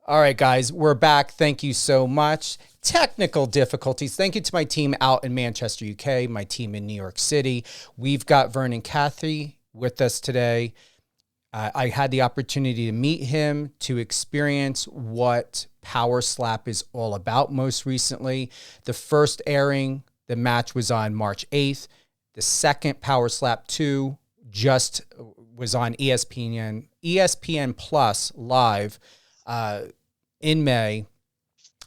All right, guys, we're back. Thank you so much. Technical difficulties. Thank you to my team out in Manchester, UK, my team in New York City. We've got Vernon Cathey with us today. I had the opportunity to meet him, to experience what Power Slap is all about most recently. The first airing, the match was on March 8th. The second Power Slap 2 just was on ESPN Plus live in May.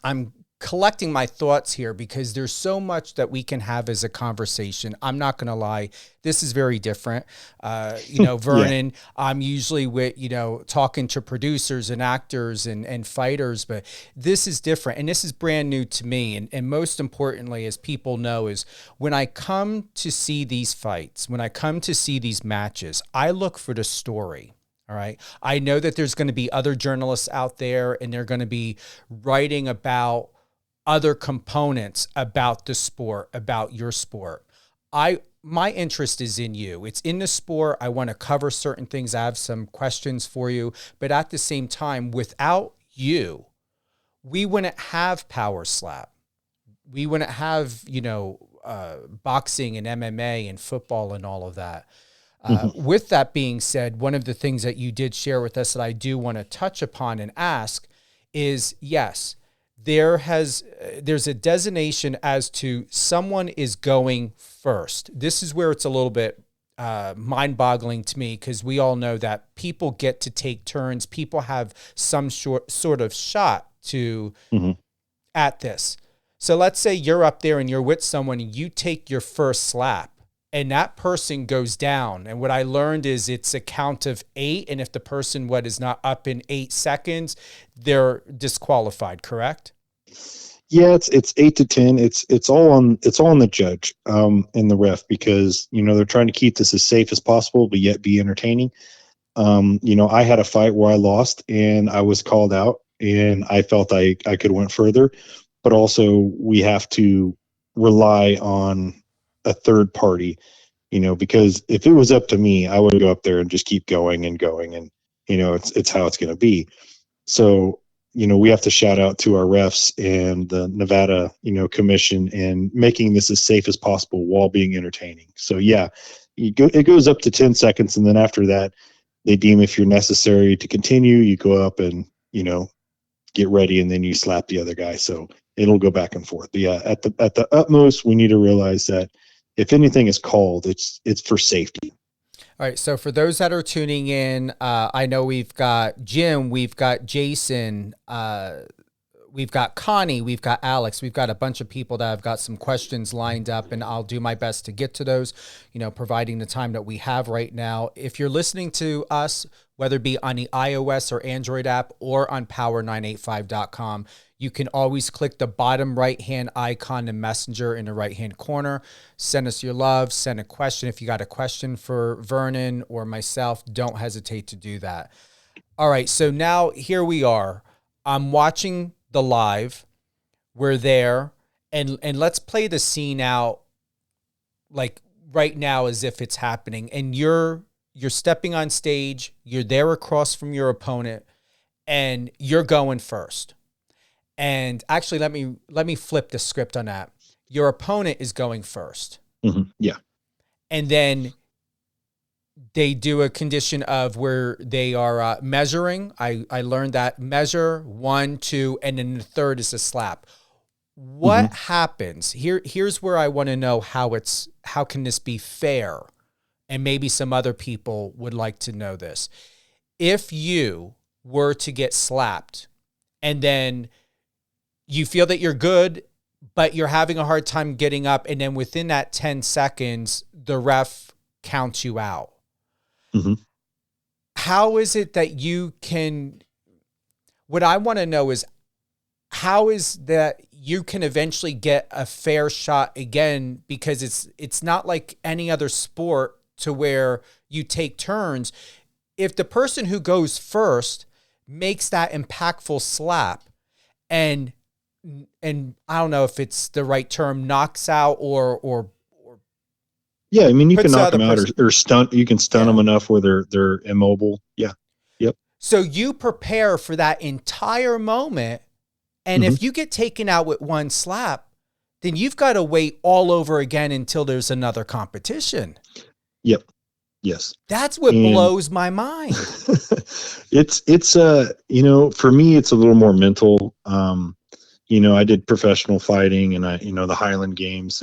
I'm collecting my thoughts here because there's so much that we can have as a conversation. I'm not going to lie. This is very different. Vernon, yeah. I'm usually with, talking to producers and actors and fighters, but this is different. And this is brand new to me. And most importantly, as people know, is when I come to see these fights, when I come to see these matches, I look for the story. All right. I know that there's going to be other journalists out there and they're going to be writing about other components about the sport, about your sport. My interest is in you. It's in the sport. I want to cover certain things. I have some questions for you, but at the same time, without you, we wouldn't have Power Slap. We wouldn't have, boxing and MMA and football and all of that. With that being said, one of the things that you did share with us that I do want to touch upon and ask is, yes, there's a designation as to someone is going first. This is where it's a little bit mind-boggling to me because we all know that people get to take turns. People have some sort of shot to at this. So let's say you're up there and you're with someone and you take your first slap and that person goes down. And what I learned is it's a count of 8. And if the person is not up in 8 seconds, they're disqualified, correct? Yeah, it's 8 to 10. It's all on the judge and the ref because, they're trying to keep this as safe as possible, but yet be entertaining. I had a fight where I lost and I was called out and I felt I could have went further, but also we have to rely on a third party, because if it was up to me, I would go up there and just keep going and going. And, it's how it's going to be. So, we have to shout out to our refs and the Nevada, commission and making this as safe as possible while being entertaining. So yeah, it goes up to 10 seconds. And then after that, they deem if you're necessary to continue, you go up and, get ready and then you slap the other guy. So it'll go back and forth. But yeah, at the utmost, we need to realize that if anything is called, it's for safety. All right. So for those that are tuning in, I know we've got Jim, we've got Jason, we've got Connie, we've got Alex, we've got a bunch of people that have got some questions lined up, and I'll do my best to get to those, providing the time that we have right now. If you're listening to us, whether it be on the iOS or Android app or on power985.com, you can always click the bottom right-hand icon, the messenger in the right-hand corner. Send us your love, send a question. If you got a question for Vernon or myself, don't hesitate to do that. All right, so now here we are. I'm watching the live. We're there. And let's play the scene out like right now as if it's happening. And you're stepping on stage. You're there across from your opponent, and you're going first. And actually, let me flip the script on that. Your opponent is going first. Yeah. And then they do a condition of where they are measuring. I learned that measure 1, 2, and then the third is a slap. What happens? Here's where I want to know how can this be fair? And maybe some other people would like to know this. If you were to get slapped and then you feel that you're good, but you're having a hard time getting up, and then within that 10 seconds, the ref counts you out. How is it that you can, what I want to know is, how is that you can eventually get a fair shot again? Because it's not like any other sport to where you take turns. If the person who goes first makes that impactful slap and I don't know if it's the right term, knocks out or yeah, I mean, you can knock them out or stun. You can stun them enough where they're immobile. Yeah. Yep. So you prepare for that entire moment. And Hmm. if you get taken out with one slap, then you've got to wait all over again until there's another competition. Yep. Yes. That's what And blows my mind. it's for me, it's a little more mental. I did professional fighting and the Highland Games,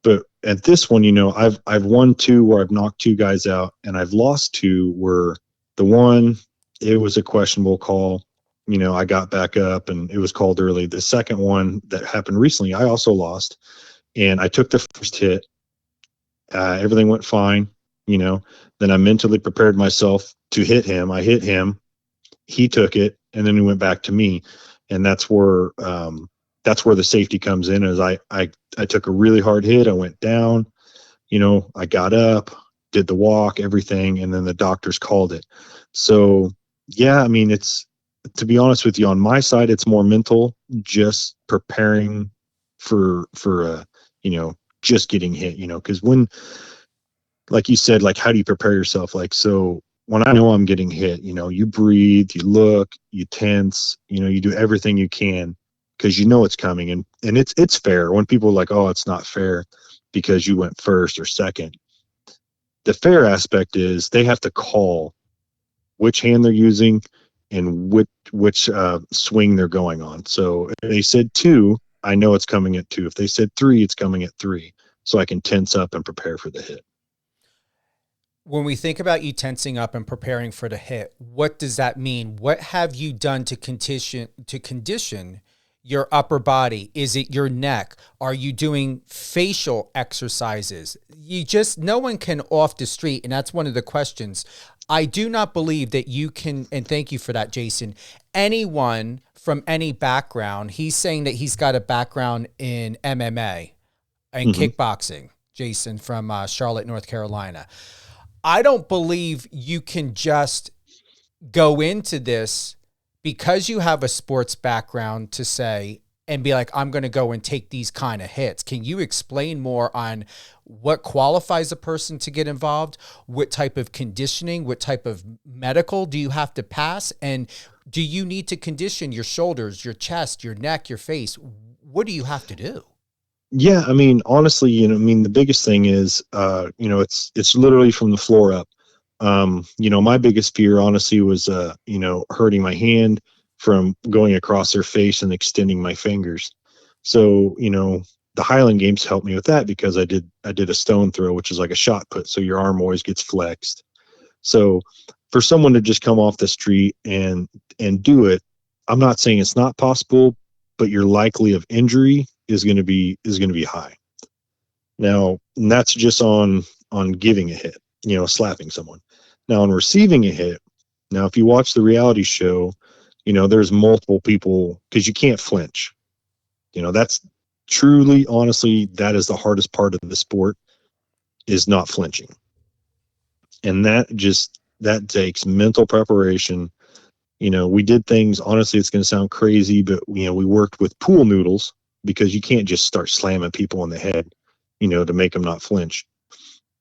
but at this one, I've won two where I've knocked two guys out, and I've lost two where the one, it was a questionable call. I got back up and it was called early. The second one that happened recently, I also lost, and I took the first hit. Everything went fine. Then I mentally prepared myself to hit him. I hit him. He took it, and then he went back to me, and that's where the safety comes in. As I took a really hard hit. I went down. I got up, did the walk, everything, and then the doctors called it. So yeah, I mean, it's, to be honest with you, on my side, it's more mental, just preparing for just getting hit. Because when, like you said, like, how do you prepare yourself? Like, so when I know I'm getting hit, you breathe, you look, you tense, you do everything you can because it's coming. And it's fair when people are like, oh, it's not fair because you went first or second. The fair aspect is they have to call which hand they're using and which swing they're going on. So if they said two, I know it's coming at two. If they said three, it's coming at three. So I can tense up and prepare for the hit. When we think about you tensing up and preparing for the hit, what does that mean? What have you done to condition your upper body? Is it your neck? Are you doing facial exercises? No one can off the street. And that's one of the questions. I do not believe that you can, and thank you for that, Jason, anyone from any background. He's saying that he's got a background in MMA and Mm-hmm. kickboxing, Jason from Charlotte, North Carolina. I don't believe you can just go into this because you have a sports background to say and be like, I'm going to go and take these kind of hits. Can you explain more on what qualifies a person to get involved? What type of conditioning, what type of medical do you have to pass? And do you need to condition your shoulders, your chest, your neck, your face? What do you have to do? Yeah, I mean, honestly, the biggest thing is, it's literally from the floor up. My biggest fear, honestly, was, hurting my hand from going across their face and extending my fingers. So, the Highland Games helped me with that because I did a stone throw, which is like a shot put. So your arm always gets flexed. So for someone to just come off the street and do it, I'm not saying it's not possible, but your likely of injury is going to be high. Now, and that's just on giving a hit, slapping someone. Now, on receiving a hit, now if you watch the reality show, there's multiple people because you can't flinch. That's truly, honestly, that is the hardest part of the sport, is not flinching. And that takes mental preparation. We did things, honestly, it's going to sound crazy, but we worked with pool noodles because you can't just start slamming people in the head, to make them not flinch.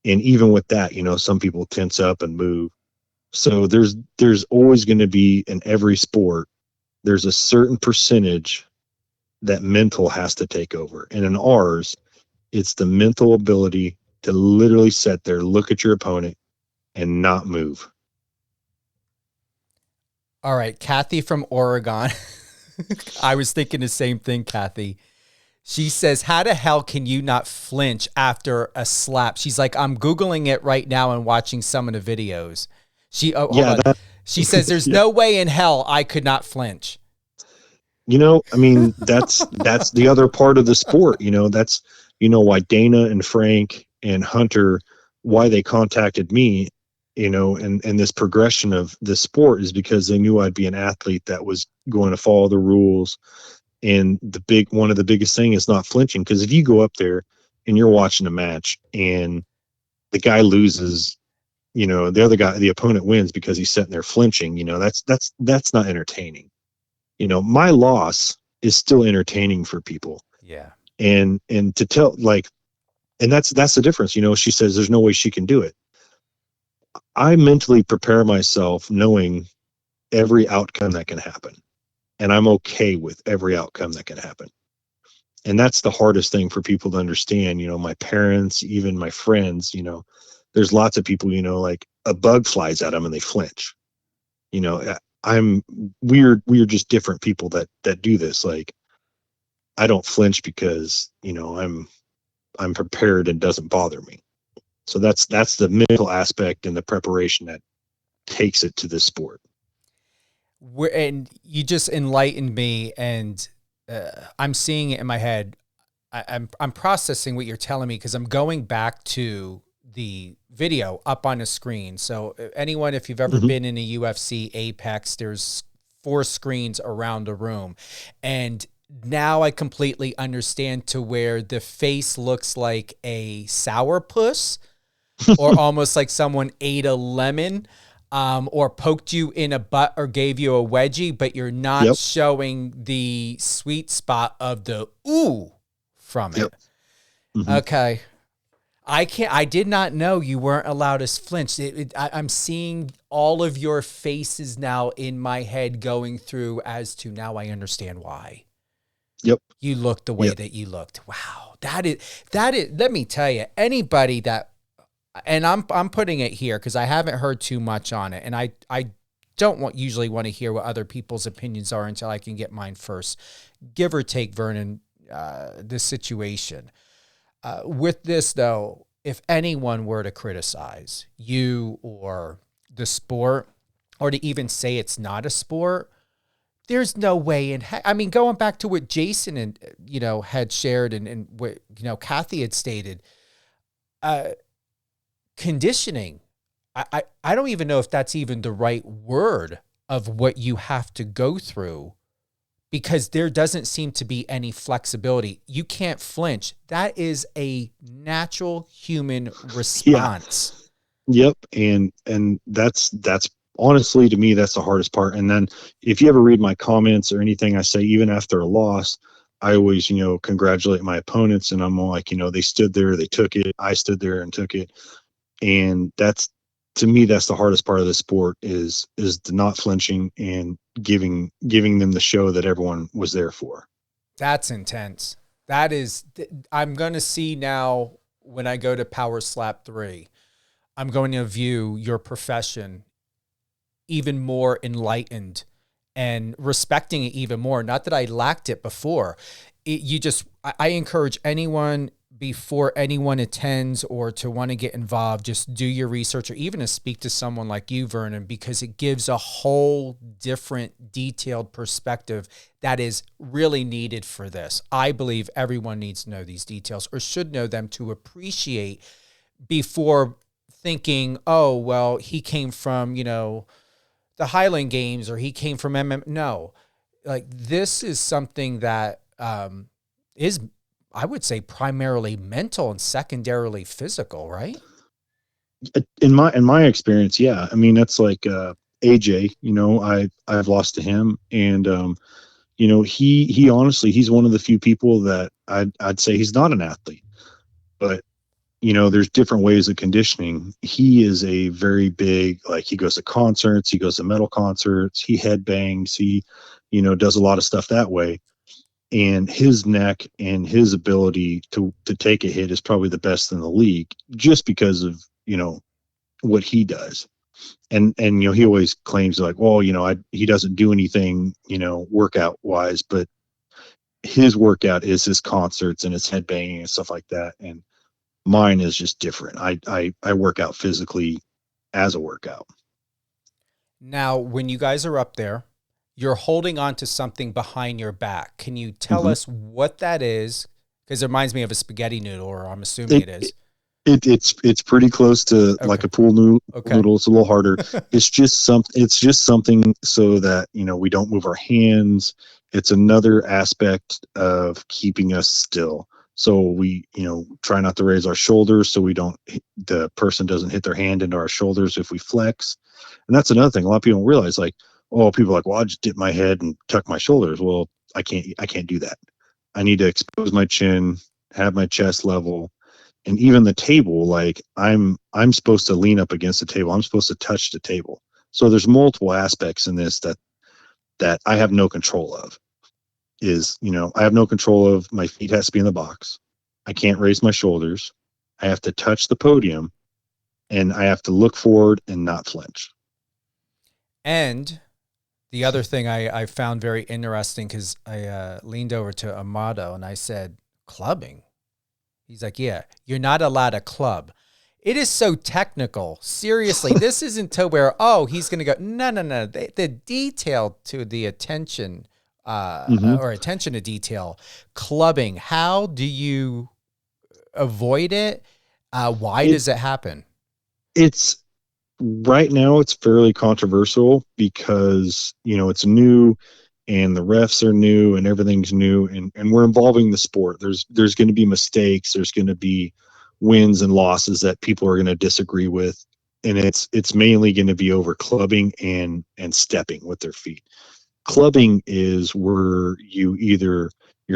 And even with that, some people tense up and move. So there's always going to be, in every sport, there's a certain percentage that mental has to take over. And in ours, it's the mental ability to literally sit there, look at your opponent, and not move. All right, Kathy from Oregon. I was thinking the same thing, Kathy. She says, how the hell can you not flinch after a slap? She's like, I'm Googling it right now and watching some of the videos. Hold Yeah, on. She says, there's yeah. no way in hell I could not flinch. I mean, that's the other part of the sport. That's why Dana and Frank and Hunter, why they contacted me, and this progression of the sport is because they knew I'd be an athlete that was going to follow the rules. And one of the biggest thing is not flinching, because if you go up there and you're watching a match and the guy loses, the other guy, the opponent wins because he's sitting there flinching, that's not entertaining. My loss is still entertaining for people. Yeah. And to tell, like, and that's the difference. She says there's no way she can do it. I mentally prepare myself knowing every outcome that can happen. And I'm okay with every outcome that can happen. And that's the hardest thing for people to understand. My parents, even my friends, there's lots of people, like a bug flies at them and they flinch. I'm we're just different people that do this. Like, I don't flinch because, I'm prepared and doesn't bother me. So that's the mental aspect and the preparation that takes it to this sport. And you just enlightened me, and I'm seeing it in my head. I'm processing what you're telling me because I'm going back to the video up on the screen. So anyone, if you've ever been in a UFC Apex, there's 4 screens around the room, and now I completely understand to where the face looks like a sourpuss, or almost like someone ate a lemon. Or poked you in a butt or gave you a wedgie, but you're not showing the sweet spot of the ooh from it. Okay. I did not know you weren't allowed to flinch. I'm seeing all of your faces now in my head going through as to now I understand why. You looked the way that you looked. Wow. That is, let me tell you, anybody that, and I'm putting it here because I haven't heard too much on it, and I don't usually want to hear what other people's opinions are until I can get mine first. Give or take, Vernon, this situation. With this, though, if anyone were to criticize you or the sport, or to even say it's not a sport, there's no way in heck. I mean, going back to what Jason and had shared, and what Cathey had stated. Conditioning, I don't even know if that's even the right word of what you have to go through, because there doesn't seem to be any flexibility. You can't flinch. That is a natural human response. Yep. And that's honestly, to me, that's the hardest part. And then if you ever read my comments or anything I say, even after a loss, I always, congratulate my opponents, and I'm like, they stood there, they took it. I stood there and took it. And that's, to me, that's the hardest part of the sport is the not flinching and giving them the show that everyone was there for. That's intense. That is, I'm going to see now when I go to Power Slap 3, I'm going to view your profession even more enlightened and respecting it even more. Not that I lacked it before. I encourage anyone, before anyone attends or to want to get involved, just do your research, or even to speak to someone like you, Vernon, because it gives a whole different detailed perspective that is really needed for this. I believe everyone needs to know these details, or should know them, to appreciate, before thinking, oh, well, he came from, the Highland Games, or he came from MM. No, like, this is something that is, I would say, primarily mental and secondarily physical, right? In my experience, yeah. I mean, that's like AJ. I've lost to him, and he honestly, he's one of the few people that I'd say he's not an athlete, but there's different ways of conditioning. He is a very big, like, he goes to concerts, he goes to metal concerts, he headbangs, he does a lot of stuff that way. And his neck and his ability to take a hit is probably the best in the league, just because of what he does. And he always claims, like, well, he doesn't do anything workout wise, but his workout is his concerts and his headbanging and stuff like that. And mine is just different. I work out physically as a workout. Now, when you guys are up there, you're holding on to something behind your back. Can you tell us what that is? Because it reminds me of a spaghetti noodle, or I'm assuming it is. It's pretty close to like a pool noodle. It's a little harder. It's just something so that we don't move our hands. It's another aspect of keeping us still. So we try not to raise our shoulders, so the person doesn't hit their hand into our shoulders if we flex. And that's another thing a lot of people don't realize. Like, people are like, well, I'll just dip my head and tuck my shoulders. Well, I can't do that. I need to expose my chin, have my chest level. And even the table, like, I'm supposed to lean up against the table. I'm supposed to touch the table. So there's multiple aspects in this that I have no control of. I have no control of, my feet has to be in the box. I can't raise my shoulders. I have to touch the podium, and I have to look forward and not flinch. And the other thing I found very interesting, because I leaned over to Amato and I said, clubbing? He's like, yeah, you're not allowed to club. It is so technical. Seriously, this isn't to where, oh, he's going to go. No, no, no. The detail to the attention or attention to detail, clubbing. How do you avoid it? Why does it happen? It's right now it's fairly controversial because, it's new and the refs are new and everything's new, and we're involving the sport. There's going to be mistakes. There's going to be wins and losses that people are going to disagree with. And it's mainly going to be over clubbing and stepping with their feet. Clubbing is where your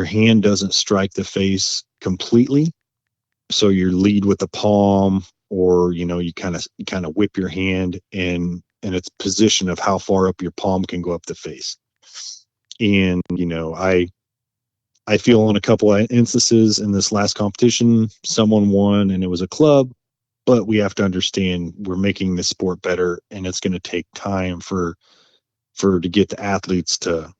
hand doesn't strike the face completely. So you lead with the palm, or, you kind of whip your hand and its position of how far up your palm can go up the face. And, I feel on a couple of instances in this last competition, someone won and it was a club, but we have to understand we're making this sport better, and it's going to take time to get the athletes to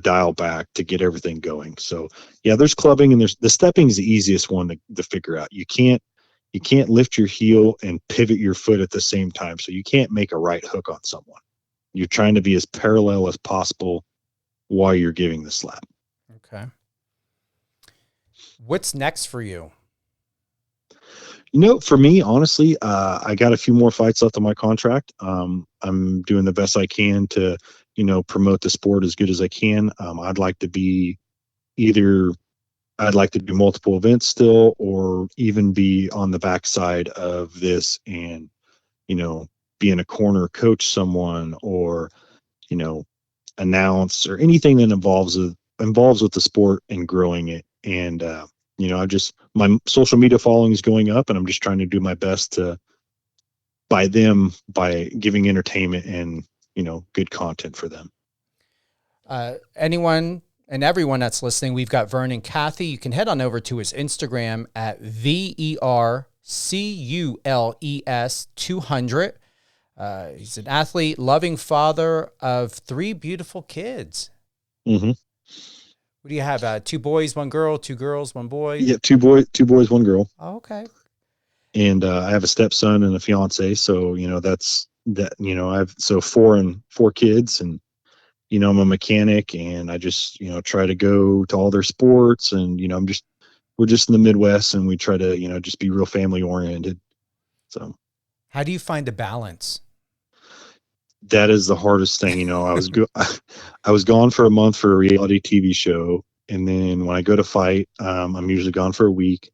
dial back, to get everything going. So yeah, there's clubbing, and there's the stepping is the easiest one to figure out. You can't lift your heel and pivot your foot at the same time. So you can't make a right hook on someone. You're trying to be as parallel as possible while you're giving the slap. Okay. What's next for you? For me, honestly, I got a few more fights left on my contract. I'm doing the best I can to, promote the sport as good as I can. I'd like to do multiple events still, or even be on the backside of this and, be in a corner, coach someone, or, announce, or anything that involves with the sport and growing it. And, my social media following is going up, and I'm just trying to do my best by giving entertainment and, good content for them. Anyone and everyone that's listening, we've got Vernon Cathey. You can head on over to his Instagram at VERCULES200. He's an athlete, loving father of 3 beautiful kids. Mm-hmm. What do you have? 2 boys, 1 girl, 2 girls, 1 boy? Yeah, 2 boys, 1 girl. Oh, okay. And I have a stepson and a fiance, so that's that. I have 4 kids, and I'm a mechanic, and I just try to go to all their sports, and we're just in the Midwest, and we try to just be real family oriented. So, how do you find a balance? That is the hardest thing. I was gone for a month for a reality TV show, and then when I go to fight, I'm usually gone for a week.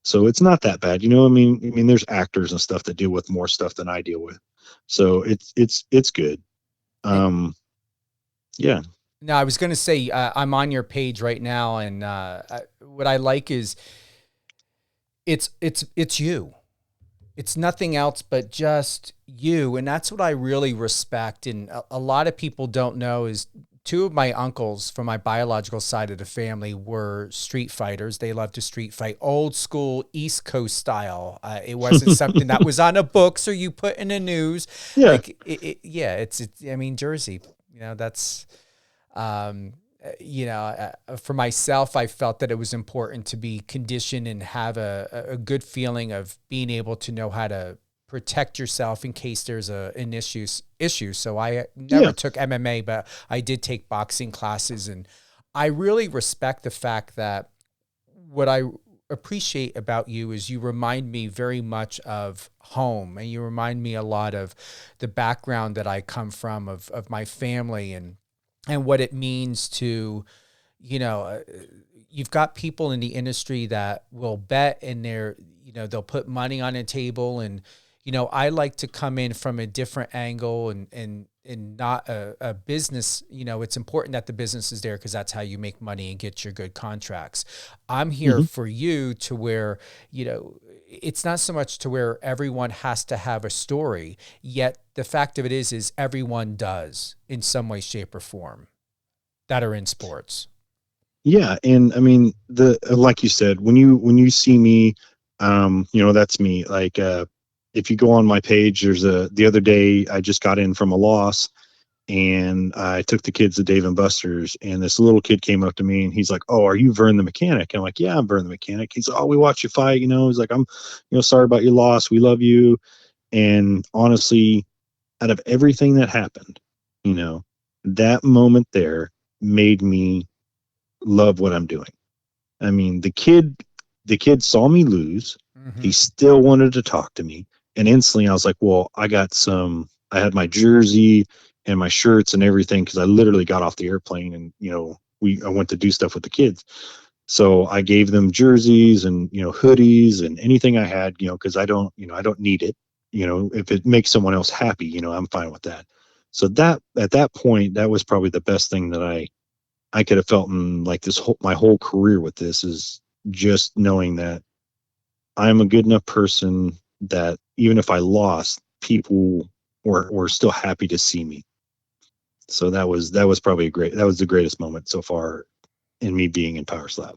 So it's not that bad. I mean, there's actors and stuff that deal with more stuff than I deal with. So it's good. Yeah. No, I was going to say, I'm on your page right now, and what I like is it's you. It's nothing else but just you, and that's what I really respect. And a lot of people don't know is 2 of my uncles from my biological side of the family were street fighters. They loved to street fight, old school East Coast style. It wasn't something that was on a books or you put in the news. Yeah. Like it's I mean, Jersey, that's, for myself, I felt that it was important to be conditioned and have a good feeling of being able to know how to protect yourself in case there's an issue. So I never took MMA, but I did take boxing classes, and I really respect the fact that what I appreciate about you is you remind me very much of home, and you remind me a lot of the background that I come from, of my family, and what it means to, you've got people in the industry that will bet, and they'll put money on a table, and I like to come in from a different angle and not a business. It's important that the business is there because that's how you make money and get your good contracts. I'm here for you to where, it's not so much to where everyone has to have a story, yet the fact of it is everyone does in some way, shape, or form that are in sports. Yeah, and I mean the like you said, when you see me, that's me. Like if you go on my page, the other day I just got in from a loss, and I took the kids to Dave and Buster's, and this little kid came up to me and he's like, "Oh, are you Vern the mechanic?" I'm like, "Yeah, I'm Vern the mechanic." He's like, "Oh, we watched you fight, you know." He's like, "I'm, sorry about your loss. We love you." And honestly, out of everything that happened, you know, that moment there made me love what I'm doing. I mean, the kid saw me lose. He Mm-hmm. still wanted to talk to me. And instantly I was like, well, I had my jersey and my shirts and everything, because I literally got off the airplane and, I went to do stuff with the kids. So I gave them jerseys and, hoodies and anything I had, because I don't need it. If it makes someone else happy, I'm fine with that. So that at that point, that was probably the best thing that I could have felt in like my whole career with this, is just knowing that I'm a good enough person that even if I lost, people were still happy to see me. So that was probably that was the greatest moment so far in me being in Power Slap.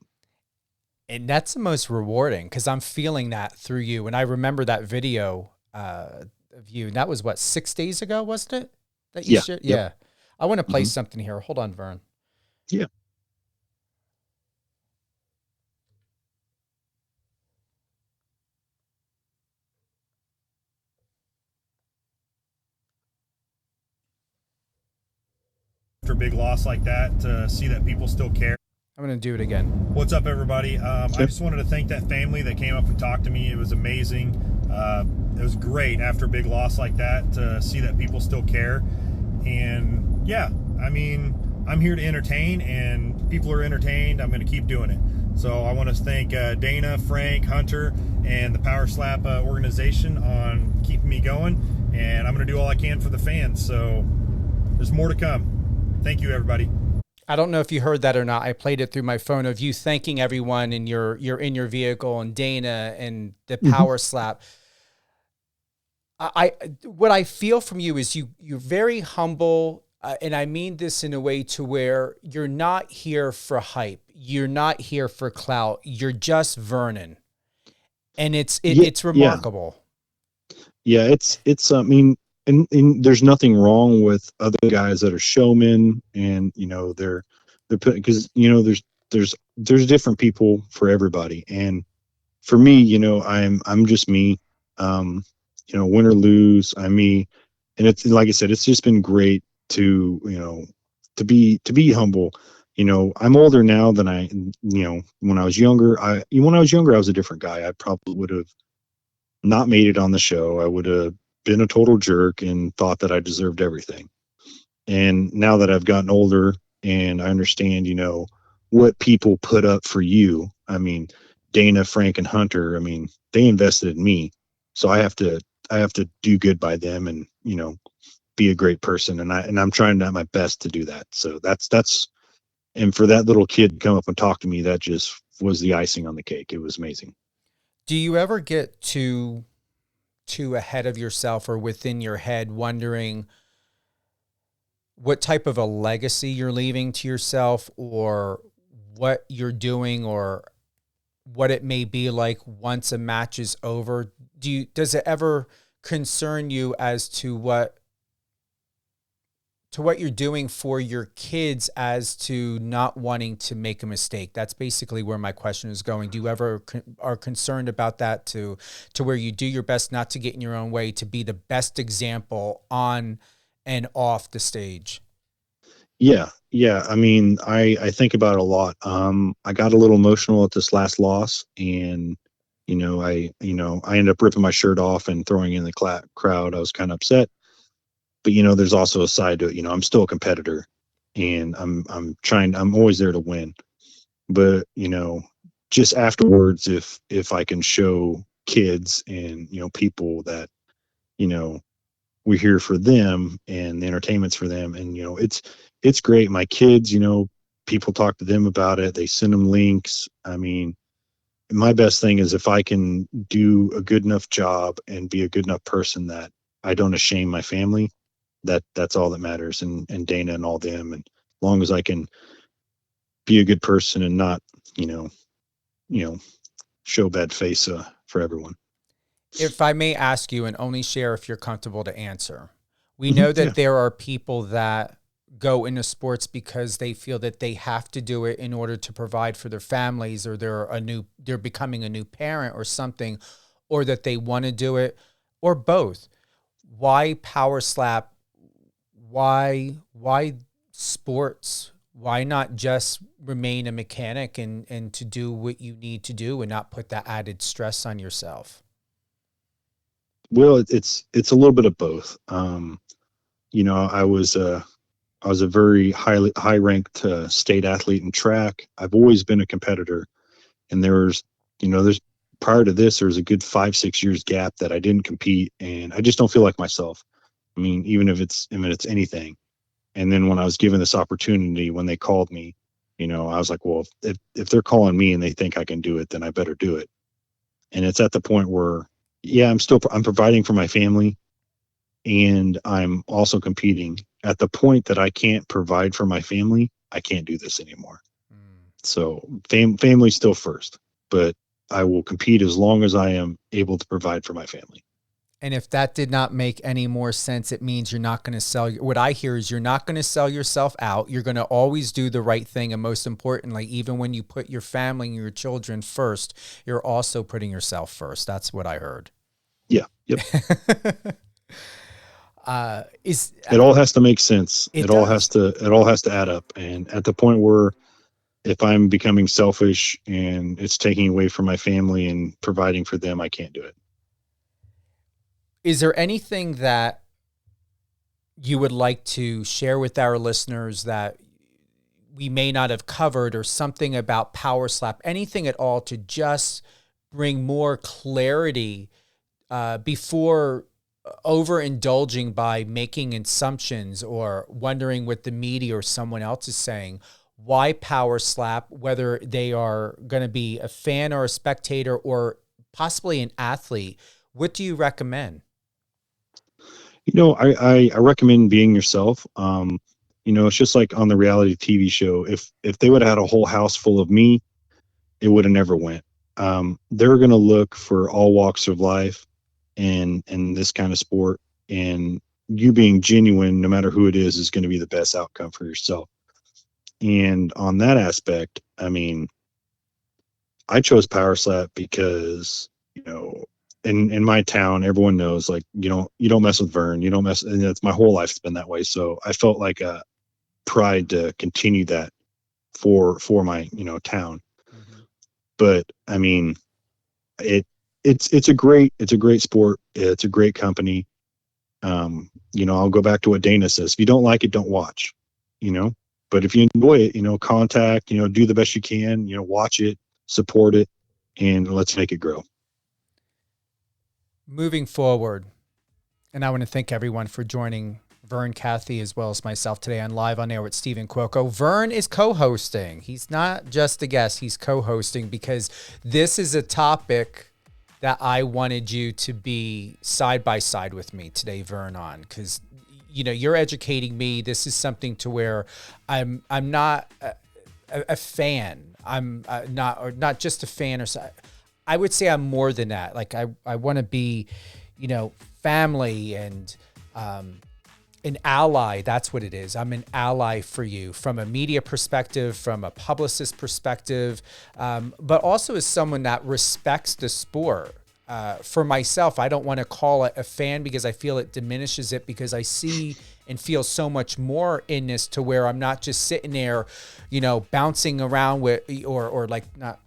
And that's the most rewarding because I'm feeling that through you. And I remember that video of you. And that was what, 6 days ago, wasn't it? That you Yeah. shared? Yep. Yeah. I want to play Hmm. something here. Hold on, Vern. Yeah. After a big loss like that, to see that people still care. I'm going to do it again. What's up, everybody? I just wanted to thank that family that came up and talked to me. It was amazing. It was great after a big loss like that to see that people still care. And yeah, I mean, I'm here to entertain, and people are entertained. I'm going to keep doing it. So I want to thank Dana, Frank, Hunter, and the Power Slap organization on keeping me going. And I'm going to do all I can for the fans. So there's more to come. Thank you, everybody. I don't know if you heard that or not. I played it through my phone of you thanking everyone and you're in your vehicle and Dana and the Power Slap. I what I feel from you is you're very humble, and I mean this in a way to where you're not here for hype. You're not here for clout. You're just Vernon, and Yeah. it's Yeah. remarkable. Yeah. I mean, and there's nothing wrong with other guys that are showmen, and they're put, because there's different people for everybody. And for me, I'm just me. Um, win or lose, I'm me. And it's like I said, it's just been great to to be humble. I'm older now than when I was younger. When I was younger, I was a different guy. I probably would have not made it on the show. I would have been a total jerk and thought that I deserved everything. And now that I've gotten older and I understand, what people put up for you. I mean, Dana, Frank, and Hunter, I mean, they invested in me. So I have to do good by them, and, be a great person. And I'm trying my best to do that. So that's and for that little kid to come up and talk to me, that just was the icing on the cake. It was amazing. Do you ever get too ahead of yourself or within your head, wondering what type of a legacy you're leaving to yourself, or what you're doing, or what it may be like once a match is over? Does it ever concern you as to what you're doing for your kids, as to not wanting to make a mistake? That's basically where my question is going. Do you ever are concerned about that, to where you do your best not to get in your own way, to be the best example on and off the stage? Yeah, yeah. I mean, I think about it a lot. I got a little emotional at this last loss, and I ended up ripping my shirt off and throwing it in the crowd. I was kind of upset, but there's also a side to it. I'm still a competitor, and I'm always there to win. But just afterwards, if I can show kids and people that you know we're here for them, and the entertainment's for them, and it's great. My kids, people talk to them about it, they send them links. I mean, my best thing is if I can do a good enough job and be a good enough person that I don't shame my family, that's all that matters. And Dana and all them. And as long as I can be a good person and not, you know, show bad face for everyone. If I may ask you, and only share if you're comfortable to answer, we know that there are people that go into sports because they feel that they have to do it in order to provide for their families, or they're becoming a new parent or something, or that they want to do it, or both. Why power slap? Why sports? Why not just remain a mechanic and to do what you need to do and not put that added stress on yourself? Well, it's a little bit of both. You know, I was a very high ranked state athlete in track. I've always been a competitor, and there's prior to this, there was a good 5-6 years gap that I didn't compete, and I just don't feel like myself. I mean, even if it's anything. And then when I was given this opportunity, when they called me, I was like, well, if they're calling me and they think I can do it, then I better do it. And it's at the point where, yeah, I'm providing for my family, and I'm also competing. At the point that I can't provide for my family, I can't do this anymore. So family's still first, but I will compete as long as I am able to provide for my family. And if that did not make any more sense, it means you're not going to sell. What I hear is you're not going to sell yourself out. You're going to always do the right thing. And most importantly, even when you put your family and your children first, you're also putting yourself first. That's what I heard. Yeah. Yep. It all has to make sense. It all does. has to add up. And at the point where if I'm becoming selfish and it's taking away from my family and providing for them, I can't do it. Is there anything that you would like to share with our listeners that we may not have covered, or something about power slap, anything at all to just bring more clarity before overindulging by making assumptions or wondering what the media or someone else is saying? Why power slap, whether they are going to be a fan or a spectator or possibly an athlete? What do you recommend? I recommend being yourself. It's just like on the reality TV show. If they would have had a whole house full of me, it would have never went. They're going to look for all walks of life in this kind of sport, and you being genuine, no matter who it is going to be the best outcome for yourself. And on that aspect, I mean, I chose power slap because, in my town, everyone knows, like, you don't mess with Vern, and it's my whole life's been that way. So I felt like a pride to continue that for my, town. Mm-hmm. But I mean, it's a great sport. It's a great company. I'll go back to what Dana says. If you don't like it, don't watch, but if you enjoy it, contact, do the best you can, watch it, support it, and let's make it grow. Moving forward, and I want to thank everyone for joining Vernon Cathey as well as myself today on Live on Air with Stephen Cuoco. Vern is co-hosting. He's not just a guest, he's co-hosting, because this is a topic that I wanted you to be side by side with me today, Vern, on, because you're educating me. This is something to where I'm not a fan. I'm not just a fan, or I would say I'm more than that. Like I want to be, family and an ally. That's what it is. I'm an ally for you from a media perspective, from a publicist perspective, but also as someone that respects the sport. For myself, I don't want to call it a fan because I feel it diminishes it, because I see and feel so much more in this, to where I'm not just sitting there, bouncing around with, or like not,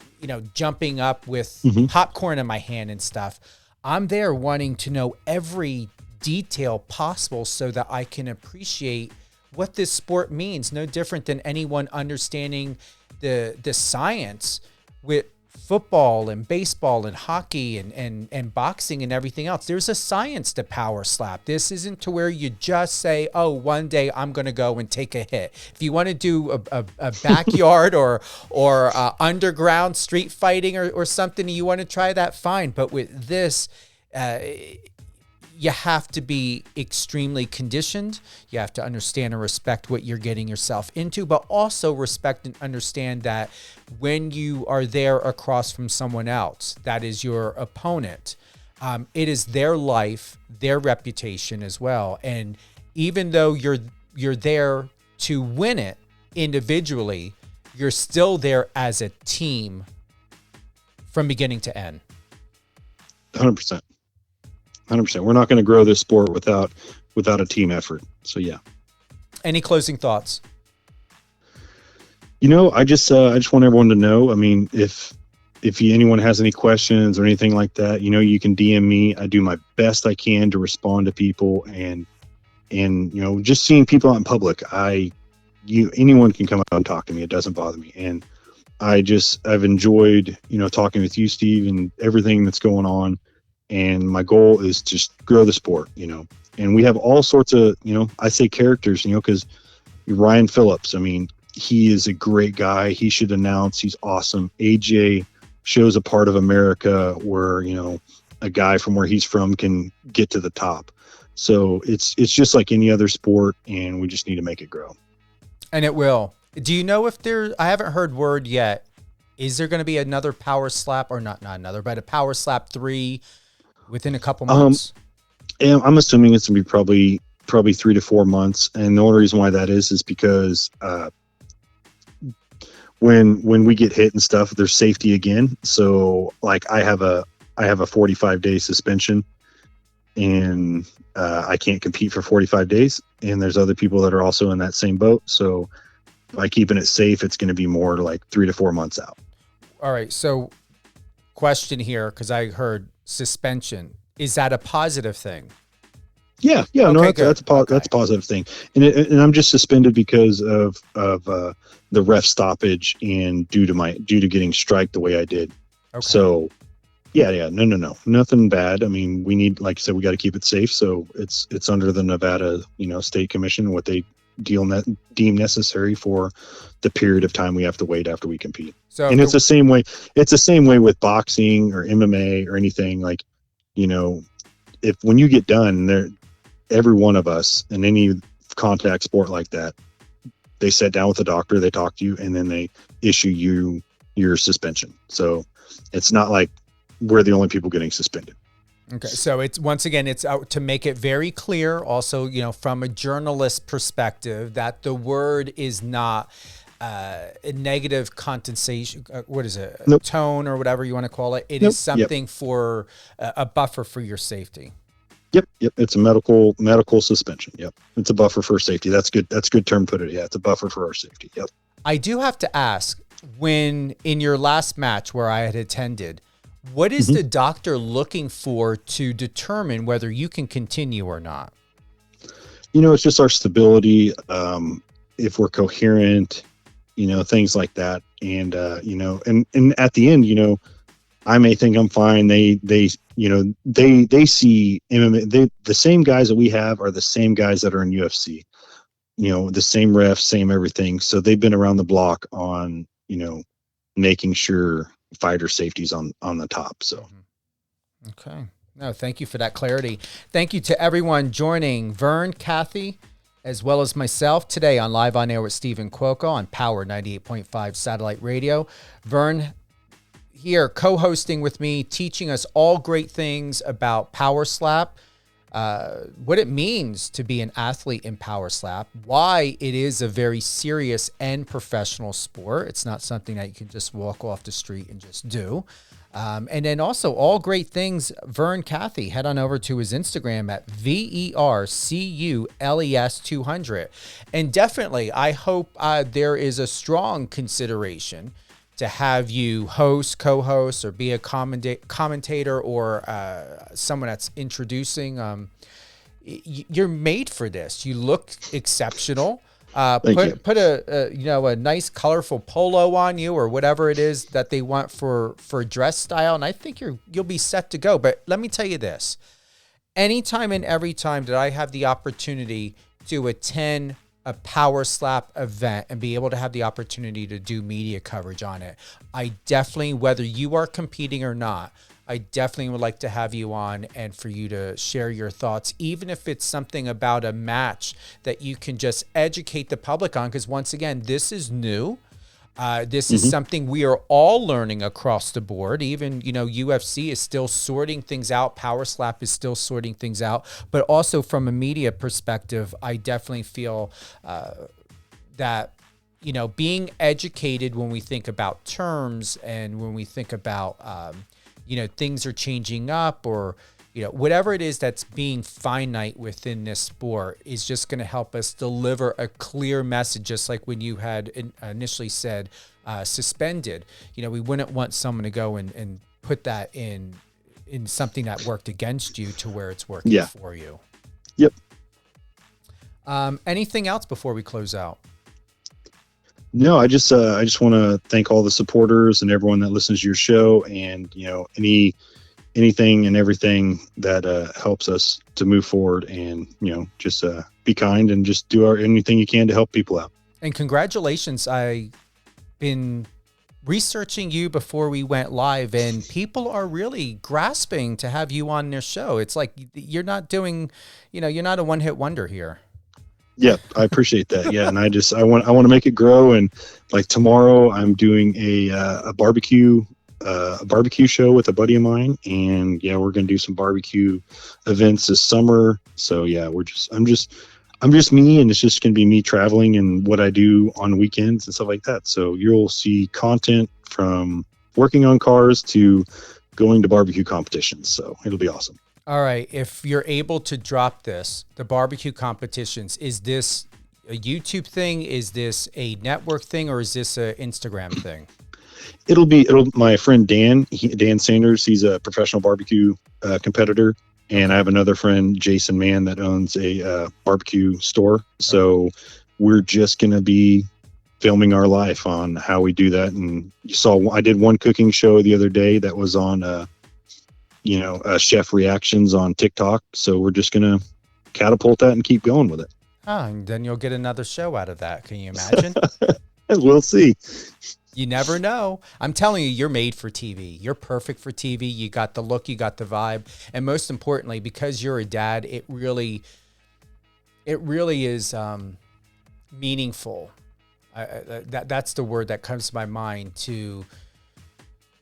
jumping up with popcorn in my hand and stuff. I'm there wanting to know every detail possible so that I can appreciate what this sport means. No different than anyone understanding the science football and baseball and hockey and boxing and everything else. There's a science to power slap. This isn't to where you just say, oh, one day I'm going to go and take a hit. If you want to do a backyard or underground street fighting or something, you want to try that, fine. But with this, you have to be extremely conditioned. You have to understand and respect what you're getting yourself into, but also respect and understand that when you are there across from someone else, that is your opponent, it is their life, their reputation as well. And even though you're there to win it individually, you're still there as a team from beginning to end. 100%. 100%. We're not going to grow this sport without a team effort. So yeah. Any closing thoughts? I just want everyone to know. I mean, if anyone has any questions or anything like that, you can DM me. I do my best I can to respond to people, and just seeing people out in public, anyone can come out and talk to me. It doesn't bother me, and I've enjoyed talking with you, Steve, and everything that's going on. And my goal is just grow the sport, and we have all sorts of, I say characters, because Ryan Phillips, I mean, he is a great guy. He should announce. He's awesome. AJ shows a part of America where, a guy from where he's from can get to the top. So it's just like any other sport, and we just need to make it grow. And it will. Do you know if I haven't heard word yet. Is there going to be another power slap, or not another, but a power slap 3 within a couple months? And I'm assuming it's going to be probably 3 to 4 months. And the only reason why that is because when we get hit and stuff, there's safety again. So like I have a 45-day suspension, and I can't compete for 45 days. And there's other people that are also in that same boat. So by keeping it safe, it's going to be more like 3 to 4 months out. All right. So question here, because I heard suspension. Is that a positive thing? Yeah. Okay, No, that's a positive thing. And I'm just suspended because of the ref stoppage and due to getting striked the way I did. Okay. So yeah. No. Nothing bad. I mean, we need, like I said, we got to keep it safe. So it's under the Nevada, State Commission, what they deem necessary for the period of time we have to wait after we compete. So, and it's the same way. It's the same way with boxing or MMA or anything. Like, if when you get done, every one of us in any contact sport like that, they sit down with the doctor, they talk to you, and then they issue you your suspension. So it's not like we're the only people getting suspended. Okay, so it's out to make it very clear also, from a journalist perspective, that the word is not a negative connotation. What is it? Nope. Tone or whatever you want to call it. It is something for a buffer for your safety. Yep. It's a medical suspension. Yep. It's a buffer for safety. That's good. That's a good term to put it. Yeah. It's a buffer for our safety. Yep. I do have to ask, when in your last match where I had attended, what is the doctor looking for to determine whether you can continue or not? It's just our stability. If we're coherent, things like that. And, and at the end, I may think I'm fine. They see MMA. The same guys that we have are the same guys that are in UFC, the same refs, same everything. So they've been around the block on, making sure fighter safety's on the top. So. Okay. No, thank you for that clarity. Thank you to everyone joining Vernon Cathey, as well as myself today on Live on Air with Stephen Cuoco on Power 98.5 Satellite Radio. Vern here co-hosting with me, teaching us all great things about power slap, what it means to be an athlete in power slap, why it is a very serious and professional sport. It's not something that you can just walk off the street and just do. And then also all great things, Vernon Cathey. Head on over to his Instagram at VERCULES200. And definitely, I hope there is a strong consideration to have you host, co-host, or be a commentator or someone that's introducing. You're made for this. You look exceptional. Thank you. Put a nice colorful polo on you or whatever it is that they want for dress style, and I think you'll be set to go. But let me tell you this: anytime and every time that I have the opportunity to attend a power slap event and be able to have the opportunity to do media coverage on it, I definitely, whether you are competing or not, I definitely would like to have you on and for you to share your thoughts, even if it's something about a match that you can just educate the public on. Because once again, this is new. This is something we are all learning across the board. Even, UFC is still sorting things out. Power Slap is still sorting things out. But also from a media perspective, I definitely feel that, being educated when we think about terms and when we think about, things are changing up or, whatever it is that's being finite within this sport is just going to help us deliver a clear message, just like when you had initially said suspended. We wouldn't want someone to go and put that in something that worked against you to where it's working for you. Yep. Anything else before we close out? No, I just want to thank all the supporters and everyone that listens to your show, and anything and everything that helps us to move forward, and just be kind and just do anything you can to help people out. And congratulations. I've been researching you before we went live, and people are really grasping to have you on their show. It's like you're not doing, you're not a one-hit wonder here. Yeah, I appreciate that. Yeah, and I want to make it grow. And like tomorrow, I'm doing a barbecue show with a buddy of mine, and we're gonna do some barbecue events this summer. So yeah, I'm just me, and it's just gonna be me traveling and what I do on weekends and stuff like that. So you'll see content from working on cars to going to barbecue competitions. So it'll be awesome. All right. If you're able to drop this, the barbecue competitions, is this a YouTube thing? Is this a network thing, or is this an Instagram thing? It'll my friend Dan Sanders. He's a professional barbecue competitor. And I have another friend, Jason Mann, that owns a barbecue store. So we're just going to be filming our life on how we do that. And you saw, I did one cooking show the other day that was on, chef reactions on TikTok. So we're just going to catapult that and keep going with it. And then you'll get another show out of that. Can you imagine? We'll see. You never know. I'm telling you, you're made for TV. You're perfect for TV. You got the look, you got the vibe. And most importantly, because you're a dad, it really is meaningful. That's the word that comes to my mind, to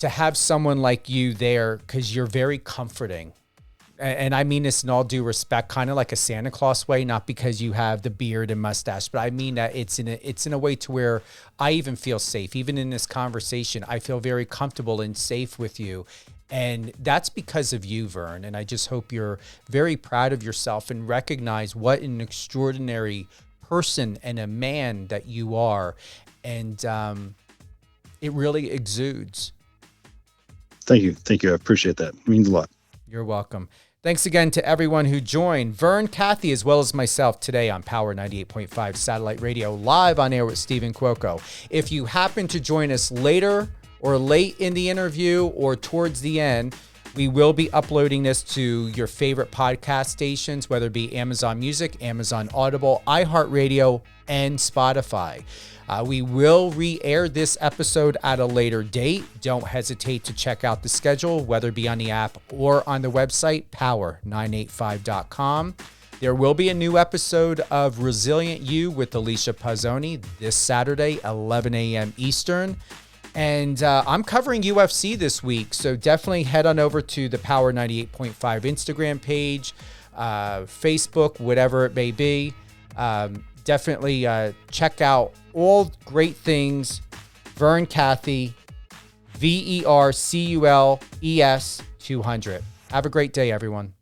have someone like you there, because you're very comforting. And I mean this in all due respect, kind of like a Santa Claus way, not because you have the beard and mustache, but I mean that it's in a way to where I even feel safe. Even in this conversation, I feel very comfortable and safe with you. And that's because of you, Vern. And I just hope you're very proud of yourself and recognize what an extraordinary person and a man that you are. And it really exudes. Thank you. I appreciate that. It means a lot. You're welcome. Thanks again to everyone who joined. Vernon Cathey, as well as myself, today on Power 98.5 Satellite Radio, live on air with Stephen Cuoco. If you happen to join us later or late in the interview or towards the end, we will be uploading this to your favorite podcast stations, whether it be Amazon Music, Amazon Audible, iHeartRadio, and Spotify. We will re-air this episode at a later date. Don't hesitate to check out the schedule, whether it be on the app or on the website, power985.com. There will be a new episode of Resilient You with Alicia Pazzoni this Saturday, 11 a.m. Eastern. And I'm covering UFC this week, so definitely head on over to the Power 98.5 Instagram page, Facebook, whatever it may be. Definitely check out all great things. Vernon Cathey, VERCULES 200. Have a great day, everyone.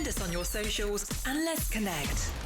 us on your socials and let's connect.